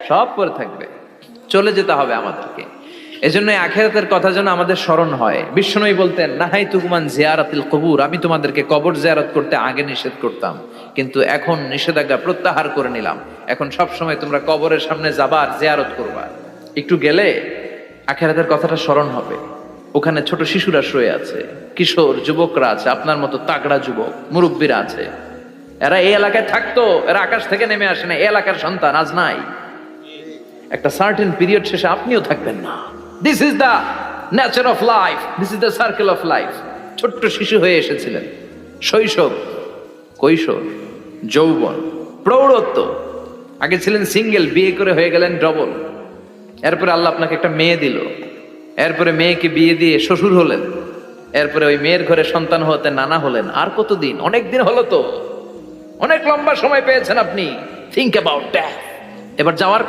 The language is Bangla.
সব পরে থাকবে, চলে যেতে হবে আমাদেরকে। এজন্য আখিরাতের কথা যেন আমাদের স্মরণ হয়। বিশ্বনবী বলতেন, নাহাই তুকুমান জিয়ারাতিল কবুর, আমি তোমাদেরকে কবর জিয়ারত করতে আগে নিষেধ করতাম, কিন্তু এখন নিষেধাজ্ঞা প্রত্যাহার করে নিলাম। এখন সব সময় তোমরা কবরের সামনে যাবা আর জিয়ারত করবা। একটু গেলে আখিরাতের কথাটা স্মরণ হবে। ওখানে ছোট শিশুরা শুয়ে আছে, কিশোর যুবকরা আছে, আপনার মতো তাগড়া যুবক মুরব্বীরা আছে। এরা এই এলাকায় থাকতো, এরা আকাশ থেকে নেমে আসে না, এই এলাকার সন্তান আজ নাই। একটা সার্টেন পিরিয়ড শেষে আপনিও থাকবেন না। This is the nature of life, this is the circle of life. ছোট্ট শিশু হয়ে এসেছিলেন, শৈশব, কৈশোর, যৌবন, প্রৌঢ়ত্ব। আগে ছিলেন সিঙ্গেল, বিয়ে করে হয়ে গেলেন ডবল। এরপরে আল্লাহ আপনাকে একটা মেয়ে দিল, এরপরে মেয়েকে বিয়ে দিয়ে শ্বশুর হলেন, এরপরে ওই মেয়ের ঘরে সন্তান হতে নানা হলেন। আর কতদিন? অনেক দিন হলো তো, অনেক লম্বা সময় পেয়েছেন আপনি। Think about that. এবার যাওয়ার